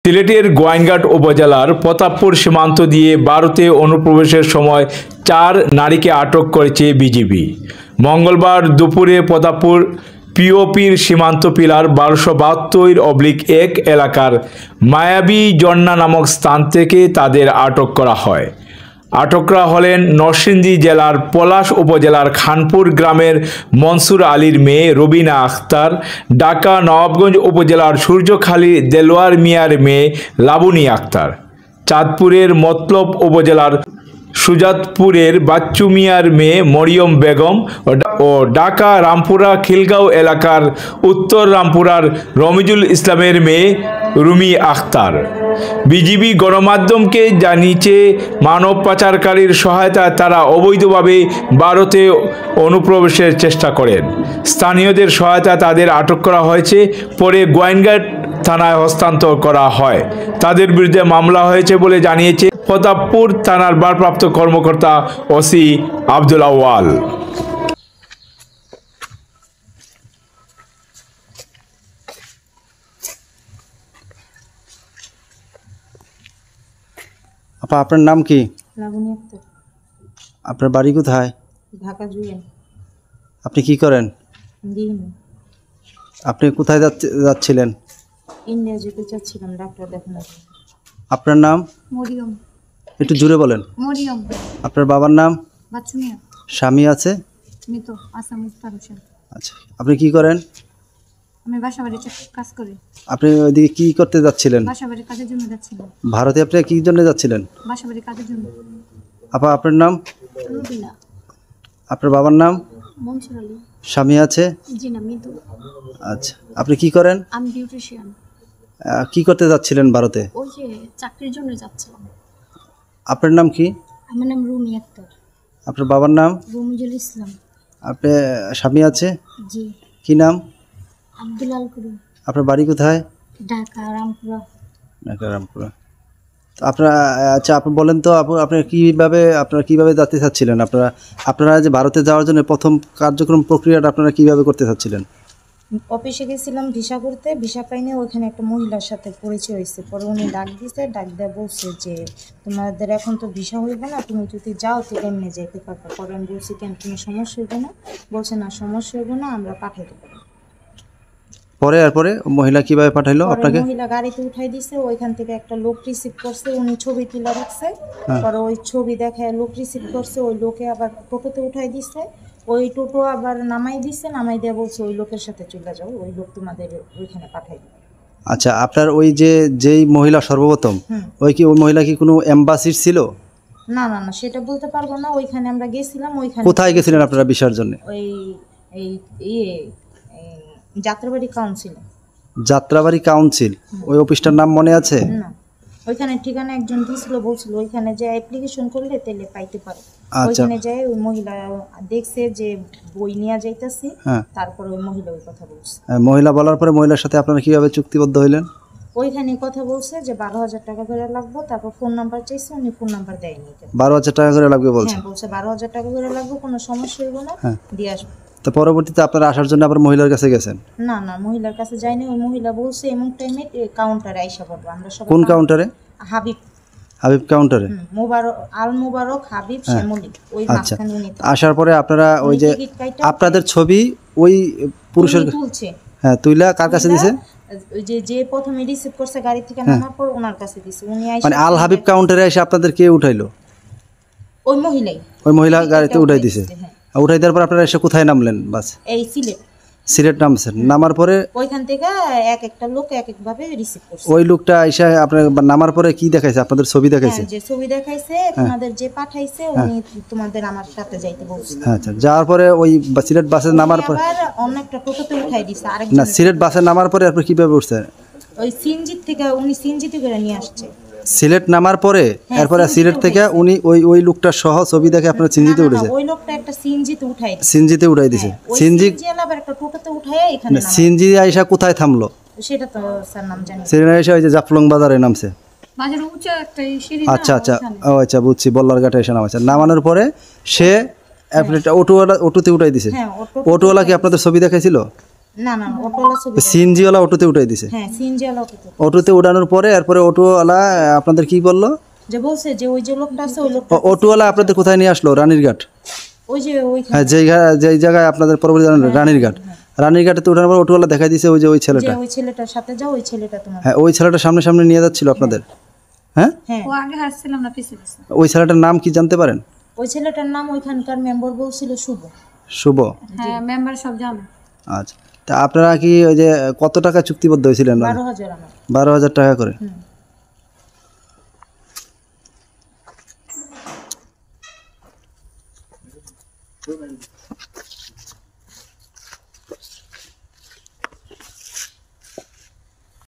সিলেটের গোয়াইনঘাট উপজেলার প্রতাপপুর সীমান্ত দিয়ে ভারতে অনুপ্রবেশের সময় ৪ নারীকে আটক করেছে বিজিবি। মঙ্গলবার দুপুরে প্রতাপপুর পিওপির সীমান্ত পিলার ১২৭২/১ এলাকার মায়াবী জন্না নামক স্থান থেকে তাদের আটক করা হয়। আটকরা হলেন নরসিংদী জেলার পলাশ উপজেলার খানপুর গ্রামের মনসুর আলীর মেয়ে রবিনা আক্তার, ঢাকা নবাবগঞ্জ উপজেলার সূর্যখালী দেলোয়ার মিয়ার মেয়ে লাবণী আক্তার, চাঁদপুরের মতলব উপজেলার সুজাতপুরের বাচ্চু মিয়ার মেয়ে মরিয়ম বেগম ও ঢাকা রামপুরা খিলগাঁও এলাকার উত্তর রামপুরার রমিজুল ইসলামের মেয়ে রুমি আক্তার। বিজিবি গণমাধ্যমকে জানিয়েছে, মানব পাচারকারীর সহায়তায় তারা অবৈধভাবে ভারতে অনুপ্রবেশের চেষ্টা করেন। স্থানীয়দের সহায়তায় তাদের আটক করা হয়েছে, পরে গোয়াইনঘাট থানায় হস্তান্তর করা হয়। তাদের বিরুদ্ধে মামলা হয়েছে বলে জানিয়েছে প্রতাপপুর থানার ভারপ্রাপ্ত কর্মকর্তা ওসি আব্দুল আউয়াল। আপা, আপনার নাম কি? লাবণী আক্তার। আপনার বাড়ি কোথায়? ঢাকা জুয়েন। আপনি কি করেন? গৃহিণী। আপনি কোথায় যাচ্ছিলেন? ইন্ডিয়া যেতে চাচ্ছিলাম ডাক্তার দেখানোর। আপনার নাম? মরিয়ম। একটু জোরে বলেন। মরিয়ম। আপনার বাবার নাম? বাচ্চু মিয়া। স্বামী আছে? মৃত আসাম ইফতার হোসেন। আচ্ছা, আপনি কি করেন? আমি বাসাবাড়ি কাজ করি। আপনি ওইদিকে কি করতে যাচ্ছিলেন? বাসাবাড়ি কাজের জন্য যাচ্ছিলাম। ভারতে আপনি কি জন্য যাচ্ছিলেন? বাসাবাড়ি কাজের জন্য। আপা, আপনার নাম? রুবিনা। আপনার বাবার নাম? মনসুর আলী। স্বামী আছে? জি না, মৃত। আচ্ছা, আপনি কি করেন? আমি বিউটিশিয়ান। কি করতে যাচ্ছিলেন ভারতে? ওই যে চাকরির জন্য যাচ্ছিলাম। আপনার নাম কি? আমার নাম রুমি আক্তার। আপনার বাবার নাম? রমিজুল ইসলাম। আপনার স্বামী আছে? জি। কি নাম? আব্দুল আল করিম। আপনার বাড়ি কোথায়? ঢাকা রামপুরা। ঢাকা রামপুরা। তো আপনারা, আচ্ছা, আপনি বলেন তো আপনারা কিভাবে যেতে চাচ্ছিলেন? আপনারা যে ভারতে যাওয়ার জন্য প্রথম কার্যক্রম প্রক্রিয়াটা আপনারা কিভাবে করতে চাচ্ছিলেন? অফিসে গেছিলাম ভিসা করতে, ভিসা পাইনি। ওইখানে একটা মহিলার সাথে পরিচয় হয়েছে, পরে উনি ডাক দিয়ে বলছে যে তোমাদের এখন তো ভিসা হইবে না, তুমি যদি যাও তো এমনি যেতে পারবে। পরে আমি বলছি কেন, কোনো সমস্যা হইবে না? বলছে না, সমস্যা হইবে না, আমরা পাঠাইতে পারি। এরপরে মহিলা কিভাবে পাঠাইলো আপনাকে? মহিলা গাড়িতে উঠাই দিছে, ওইখান থেকে একটা লোক রিসিভ করছে, উনি ছবি তুলে রাখছে। পরে ওই ছবি দেখায় লোক রিসিভ করছে, ওই লোকে আবার টোটোতে উঠাই দিছে, ওই টোটো আবার নামাই দিছে, নামাই দিয়ে বলছে ওই লোকের সাথে চলে যাও, ওই লোক তোমাদের ওইখানে পাঠাই দিবে। আচ্ছা, আপনার ওই যেই মহিলা সর্বপ্রথম, ওই মহিলা কি কোনো এম্বাসির ছিল? না না না, সেটা বলতে পারবো না। ওইখানে আমরা গেছিলাম। ওইখানে কোথায় গেছিলেন আপনারা ভিসার জন্য? ওই যাত্রাবাড়ি কাউন্সিল। যাত্রাবাড়ি কাউন্সিল, ওই অফিসটার নাম মনে আছে? না, ওইখানে ঠিকানা একজন দিছিল, বলছিল ওইখানে যে অ্যাপ্লিকেশন করলে তেলে পাইতে পারো। ওইখানে যায় ওই মহিলা দেখছে যে বই নিয়ে যাইতেছি, তারপরে ওই মহিলা ওই কথা বলছে। মহিলা বলার পরে মহিলার সাথে আপনারা কিভাবে চুক্তিবদ্ধ হইলেন? ওইখানে কথা বলছে যে ১২,০০০ টাকা করে লাগবে, তারপর ফোন নাম্বার চাইছে, উনি ফোন নাম্বার দেয়নি। ১২,০০০ টাকা করে লাগবে বলছে? হ্যাঁ, বলছে ১২,০০০ টাকা করে লাগবে, কোনো সমস্যা হইব না, দিয়ে আসবো। তো পরবর্তীতে আপনারা আসার জন্য আবার মহিলার কাছে গেছেন? না না, মহিলার কাছে যাইনি। ওই মহিলা বলছে এমন টাইমে কাউন্টারে আইসা পড়বো। আমরা সব কোন কাউন্টারে? হাবিব কাউন্টারে। মুবারক হাবিব শ্যামলী, ওই মাঝখানে উনি। আসার পরে আপনারা ওই যে আপনাদের ছবি ওই পুরুষের তুলছে। হ্যাঁ, তুইলা কার কাছে দিছে? ওই যে প্রথমে রিসিভ করছে গাড়ি থেকে নামার পর ওনার কাছে দিছে। উনি আইসা মানে আল হাবিব কাউন্টারে এসে আপনাদের কে উঠাইলো? ওই মহিলাই। ওই মহিলা গাড়িতে উঠাই দিছে। উঠাই দেওয়ার পর আপনারা এসে কোথায় নামলেন? বাস এই সিলেট নামছেন। নামার পরে ওইখান থেকে এক একটা লোক এক এক ভাবে রিসিভ করছে। ওই লোকটা এসে আপনার নামার পরে কি দেখাইছে? আপনাদের ছবি দেখাইছে? যে ছবি দেখাইছে, তোমাদের যে পাঠাইছে উনি তোমাদের আমার সাথে যাইতে বলছে। আচ্ছা, যাওয়ার পরে ওই সিলেট বাসে নামার পরে আবার অন্য একটা টোটোতে উঠাই দিছে আরেকজন। না, সিলেট বাসে নামার পরে আপনি কিভাবে উঠছেন? ওই সিনজিত থেকে উনি সিনজিতে করে নিয়ে আসছে। সিলেট নামার পরে এরপরে সিলেট থেকে উনি ওই লোকটা সহ ছবি দেখে আপনার সিনজিতে উঠেছে? ওই লোকটা একটা সিনজিতে উঠাই দিছে। সিনজিতে উঠাই দিছে? সিনজি আবার একটা টোটোতে উঠায় এখানে নামায়। সিনজি আইসা কোথায় থামলো? সেটা তো স্যার নাম জানি। সিরিনা আইসা ওই যে জাফলং বাজারে নামছে। বাজারে উঁচা একটা সিঁড়ি। আচ্ছা আচ্ছা, ও আচ্ছা, বুঝছি, বল্লারঘাটে এসে নামাচ্ছে। নামানোর পরে সে অটোতে উঠাই দিছে। অটোওয়ালা কি আপনাদের ছবি দেখাইছিল? না না অটোওয়ালা ছবি সিএনজিওয়ালা অটোতে উঠাই দিছে? হ্যাঁ সিএনজিওয়ালা অটোতে। অটোতে উঠানোর পরে এরপরে অটোওয়ালা আপনাদের কি বললো? যে বলছে যে ওই যে লোকটা আছে ওই লোকটা অটোওয়ালা আপনাদের কোথায় নিয়ে আসলো? রানীরঘাট? ওই যে ওইখানে হ্যাঁ, যেই জায়গায় আপনাদের পরবর্তী রানীরঘাট, রানীরঘাটে তো উঠানোর পর অটোওয়ালা দেখাই দিছে ওই যে ওই যে ছেলেটা। ওই ছেলেটার সাথে যাও, ওই ছেলেটা তোমার। হ্যাঁ, ওই ছেলেটা সামনে সামনে নিয়ে যাচ্ছিল আপনাদের? হ্যাঁ, হ্যাঁ ও আগে হাসছিলাম না, পিছে পিছে। ওই ছেলেটার নাম কি জানতে পারেন? ওই ছেলেটার নাম ওইখানকার মেম্বার বলছিল শুভ। শুভ? হ্যাঁ, মেম্বার সব জানে। আচ্ছা, তা আপনারা কি ওই যে কত টাকা চুক্তিবদ্ধ হয়েছিলেন? 12,000 আমার। 12,000 টাকা করে।